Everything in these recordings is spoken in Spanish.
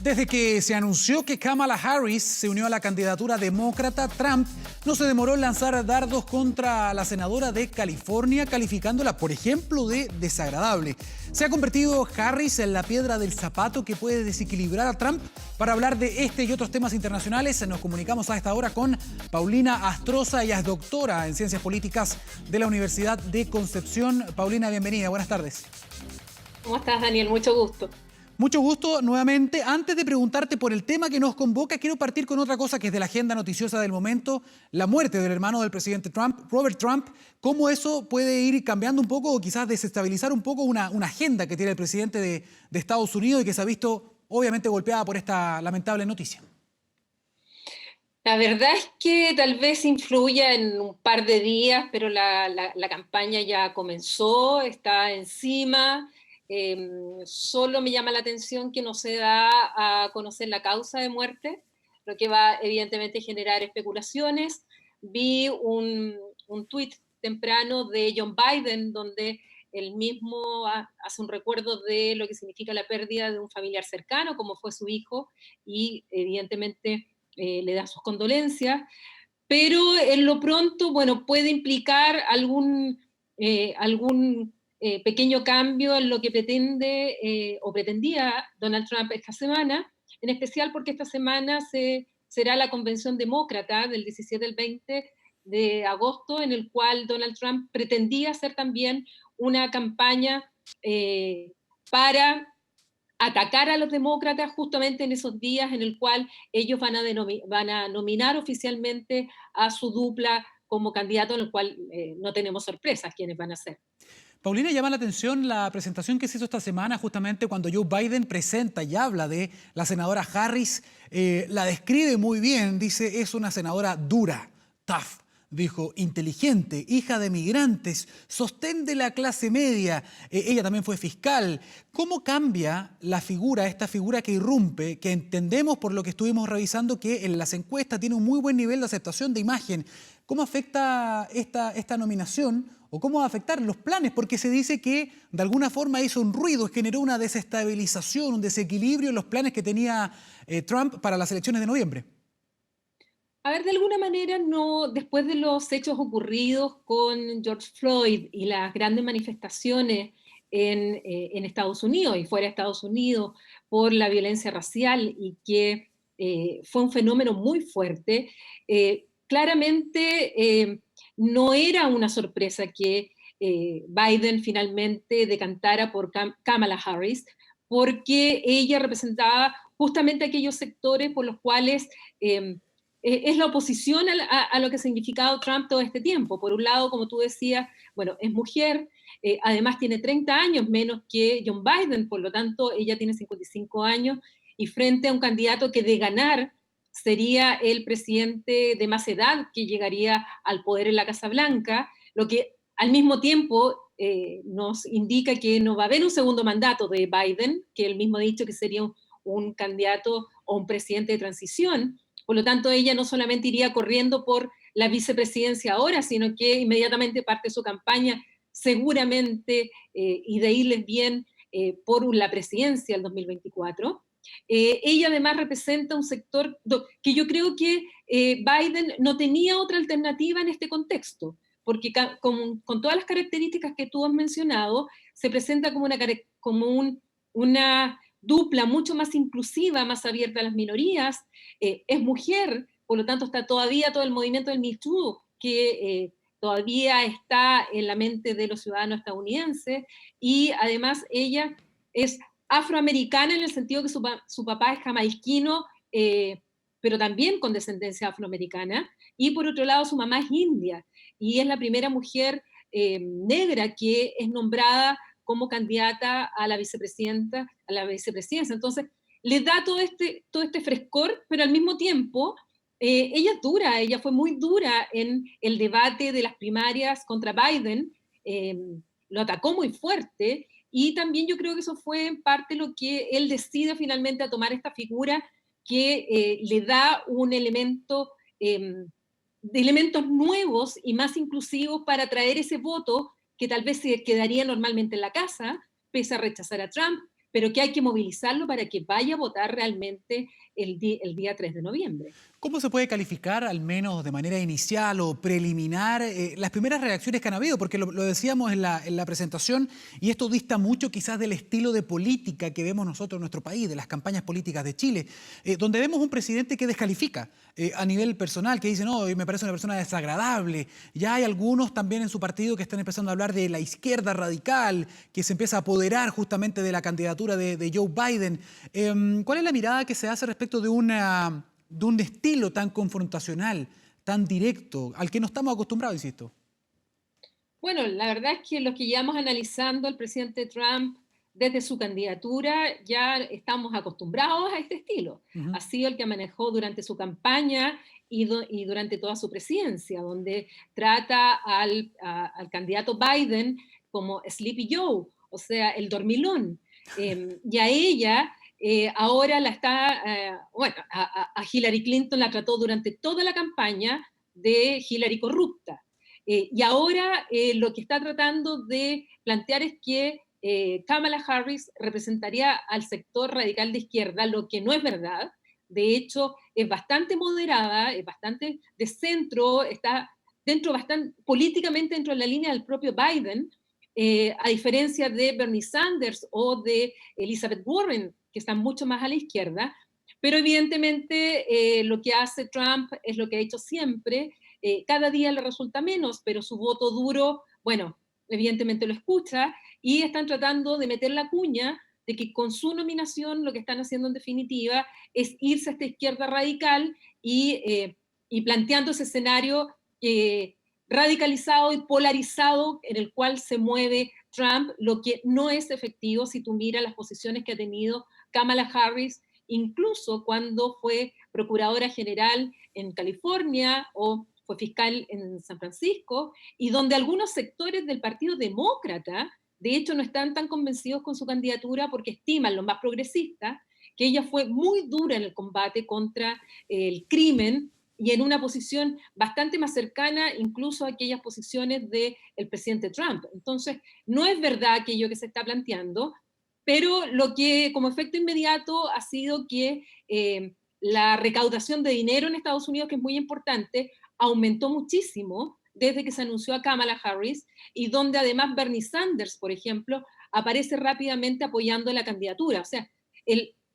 Desde que se anunció que Kamala Harris se unió a la candidatura demócrata, Trump no se demoró en lanzar dardos contra la senadora de California, calificándola, por ejemplo, de desagradable. ¿Se ha convertido Harris en la piedra del zapato que puede desequilibrar a Trump? Para hablar de este y otros temas internacionales, nos comunicamos a esta hora con Paulina Astroza. Ella es doctora en Ciencias Políticas de la Universidad de Concepción. Paulina, bienvenida. Buenas tardes. ¿Cómo estás, Daniel? Mucho gusto. Mucho gusto nuevamente. Antes de preguntarte por el tema que nos convoca, quiero partir con otra cosa que es de la agenda noticiosa del momento, la muerte del hermano del presidente Trump, Robert Trump. ¿Cómo eso puede ir cambiando un poco o quizás desestabilizar un poco una agenda que tiene el presidente de Estados Unidos y que se ha visto obviamente golpeada por esta lamentable noticia? La verdad es que tal vez influya en un par de días, pero la campaña ya comenzó, está encima. Solo me llama la atención que no se da a conocer la causa de muerte, lo que va evidentemente a generar especulaciones. Vi un tuit temprano de John Biden donde él mismo hace un recuerdo de lo que significa la pérdida de un familiar cercano, como fue su hijo, y evidentemente le da sus condolencias, pero en lo pronto, bueno, puede implicar algún pequeño cambio en lo que pretende o pretendía Donald Trump esta semana, en especial porque esta semana será la convención demócrata del 17 al 20 de agosto, en el cual Donald Trump pretendía hacer también una campaña para atacar a los demócratas justamente en esos días en el cual ellos van a nominar oficialmente a su dupla como candidato, en el cual no tenemos sorpresas quiénes van a ser. Paulina, llama la atención la presentación que se hizo esta semana justamente cuando Joe Biden presenta y habla de la senadora Harris. La describe muy bien, dice, es una senadora dura, tough. Dijo, inteligente, hija de migrantes, sostén de la clase media. Ella también fue fiscal. ¿Cómo cambia la figura, esta figura que irrumpe, que entendemos por lo que estuvimos revisando que en las encuestas tiene un muy buen nivel de aceptación de imagen? ¿Cómo afecta esta nominación o cómo va a afectar los planes? Porque se dice que de alguna forma hizo un ruido, generó una desestabilización, un desequilibrio en los planes que tenía Trump para las elecciones de noviembre. A ver, de alguna manera, no, después de los hechos ocurridos con George Floyd y las grandes manifestaciones en Estados Unidos y fuera de Estados Unidos por la violencia racial y que fue un fenómeno muy fuerte, claramente no era una sorpresa que Biden finalmente decantara por Kamala Harris, porque ella representaba justamente aquellos sectores por los cuales es la oposición a lo que ha significado Trump todo este tiempo. Por un lado, como tú decías, bueno, es mujer, además tiene 30 años menos que John Biden, por lo tanto ella tiene 55 años, y frente a un candidato que de ganar sería el presidente de más edad que llegaría al poder en la Casa Blanca, lo que al mismo tiempo nos indica que no va a haber un segundo mandato de Biden, que él mismo ha dicho que sería un candidato o un presidente de transición. Por lo tanto, ella no solamente iría corriendo por la vicepresidencia ahora, sino que inmediatamente parte su campaña, seguramente, y de irles bien por la presidencia del 2024. Ella además representa un sector que yo creo que Biden no tenía otra alternativa en este contexto, porque con todas las características que tú has mencionado, se presenta como una dupla mucho más inclusiva, más abierta a las minorías, es mujer, por lo tanto está todavía todo el movimiento del Me Too, que todavía está en la mente de los ciudadanos estadounidenses, y además ella es afroamericana en el sentido que su papá es jamaiquino, pero también con descendencia afroamericana, y por otro lado su mamá es india, y es la primera mujer negra que es nombrada como candidata a la vicepresidencia. Entonces, le da todo este frescor, pero al mismo tiempo, ella es dura, ella fue muy dura en el debate de las primarias contra Biden, lo atacó muy fuerte, y también yo creo que eso fue en parte lo que él decide finalmente a tomar esta figura que le da un elemento de elementos nuevos y más inclusivos para atraer ese voto que tal vez se quedaría normalmente en la casa, pese a rechazar a Trump, pero que hay que movilizarlo para que vaya a votar realmente el día 3 de noviembre. ¿Cómo se puede calificar, al menos de manera inicial o preliminar, las primeras reacciones que han habido? Porque lo decíamos en la presentación, y esto dista mucho quizás del estilo de política que vemos nosotros en nuestro país, de las campañas políticas de Chile, donde vemos un presidente que descalifica a nivel personal, que dice, no, me parece una persona desagradable. Ya hay algunos también en su partido que están empezando a hablar de la izquierda radical, que se empieza a apoderar justamente de la candidatura de Joe Biden. ¿Cuál es la mirada que se hace respecto de un estilo tan confrontacional, tan directo, al que no estamos acostumbrados, insisto? Bueno, la verdad es que los que llevamos analizando al presidente Trump desde su candidatura ya estamos acostumbrados a este estilo. Ujú. Ha sido el que manejó durante su campaña y durante toda su presidencia, donde trata al candidato Biden como Sleepy Joe, o sea, el dormilón. Y a ella ahora la está, bueno, a Hillary Clinton la trató durante toda la campaña de Hillary corrupta. Y ahora lo que está tratando de plantear es que Kamala Harris representaría al sector radical de izquierda, lo que no es verdad. De hecho, es bastante moderada, es bastante de centro, está dentro bastante políticamente dentro de la línea del propio Biden, a diferencia de Bernie Sanders o de Elizabeth Warren, que están mucho más a la izquierda. Pero evidentemente lo que hace Trump es lo que ha hecho siempre, cada día le resulta menos, pero su voto duro, bueno, evidentemente lo escucha y están tratando de meter la cuña de que con su nominación lo que están haciendo en definitiva es irse a esta izquierda radical y planteando ese escenario radicalizado y polarizado en el cual se mueve Trump, lo que no es efectivo si tú miras las posiciones que ha tenido Kamala Harris, incluso cuando fue procuradora general en California o fue fiscal en San Francisco, y donde algunos sectores del Partido Demócrata, de hecho, no están tan convencidos con su candidatura porque estiman, los más progresistas, que ella fue muy dura en el combate contra el crimen y en una posición bastante más cercana incluso a aquellas posiciones del presidente Trump. Entonces, no es verdad aquello que se está planteando, pero lo que como efecto inmediato ha sido que la recaudación de dinero en Estados Unidos, que es muy importante, aumentó muchísimo desde que se anunció a Kamala Harris y donde además Bernie Sanders, por ejemplo, aparece rápidamente apoyando la candidatura. O sea,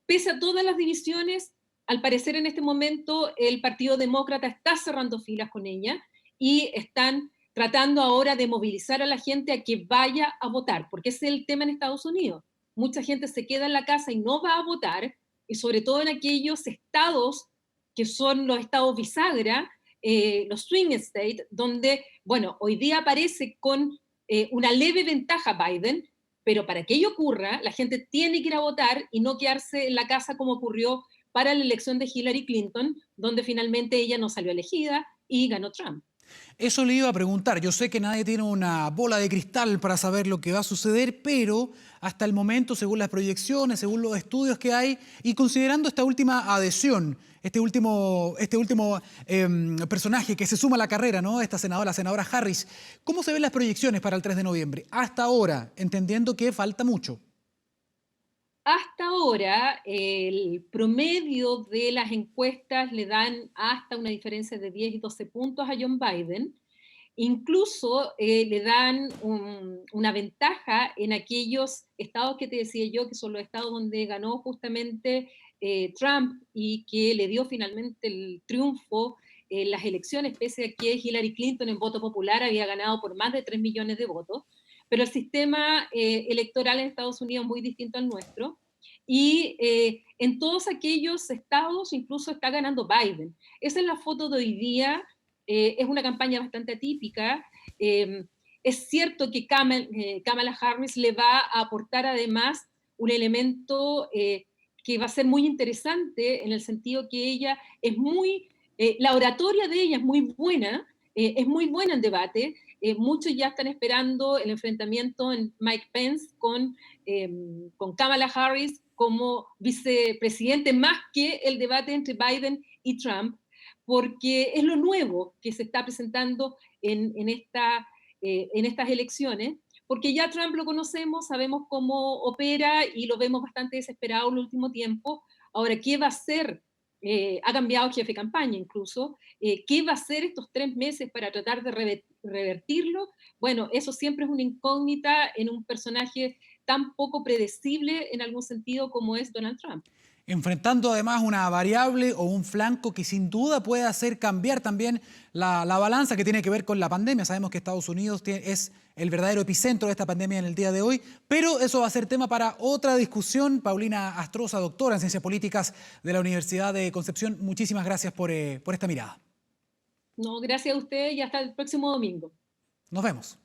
pese a todas las divisiones, al parecer en este momento el Partido Demócrata está cerrando filas con ella y están tratando ahora de movilizar a la gente a que vaya a votar, porque ese es el tema en Estados Unidos. Mucha gente se queda en la casa y no va a votar, y sobre todo en aquellos estados que son los estados bisagra, los swing states, donde, bueno, hoy día aparece con una leve ventaja Biden, pero para que ello ocurra, la gente tiene que ir a votar y no quedarse en la casa como ocurrió para la elección de Hillary Clinton, donde finalmente ella no salió elegida y ganó Trump. Eso le iba a preguntar. Yo sé que nadie tiene una bola de cristal para saber lo que va a suceder, pero hasta el momento, según las proyecciones, según los estudios que hay, y considerando esta última adhesión, este último personaje que se suma a la carrera, ¿no? Esta senadora, la senadora Harris, ¿cómo se ven las proyecciones para el 3 de noviembre? Hasta ahora, entendiendo que falta mucho. Hasta ahora, el promedio de las encuestas le dan hasta una diferencia de 10 y 12 puntos a John Biden. Incluso le dan una ventaja en aquellos estados que te decía yo, que son los estados donde ganó justamente Trump y que le dio finalmente el triunfo en las elecciones, pese a que Hillary Clinton en voto popular había ganado por más de 3 millones de votos. Pero el sistema electoral en Estados Unidos es muy distinto al nuestro. Y en todos aquellos estados incluso está ganando Biden. Esa es la foto de hoy día. Es una campaña bastante atípica. Es cierto que Kamala Harris le va a aportar además un elemento que va a ser muy interesante en el sentido que ella es muy, la oratoria de ella es muy buena en debate. Muchos ya están esperando el enfrentamiento en Mike Pence con Kamala Harris como vicepresidente, más que el debate entre Biden y Trump, porque es lo nuevo que se está presentando en estas elecciones, porque ya Trump lo conocemos, sabemos cómo opera y lo vemos bastante desesperado en el último tiempo. Ahora, ¿qué va a hacer? Ha cambiado jefe de campaña incluso. ¿Qué va a hacer estos 3 meses para tratar de revertirlo? Bueno, eso siempre es una incógnita en un personaje tan poco predecible en algún sentido como es Donald Trump. Enfrentando además una variable o un flanco que sin duda puede hacer cambiar también la balanza que tiene que ver con la pandemia. Sabemos que Estados Unidos es el verdadero epicentro de esta pandemia en el día de hoy, pero eso va a ser tema para otra discusión. Paulina Astroza, doctora en Ciencias Políticas de la Universidad de Concepción, muchísimas gracias por esta mirada. No, gracias a usted y hasta el próximo domingo. Nos vemos.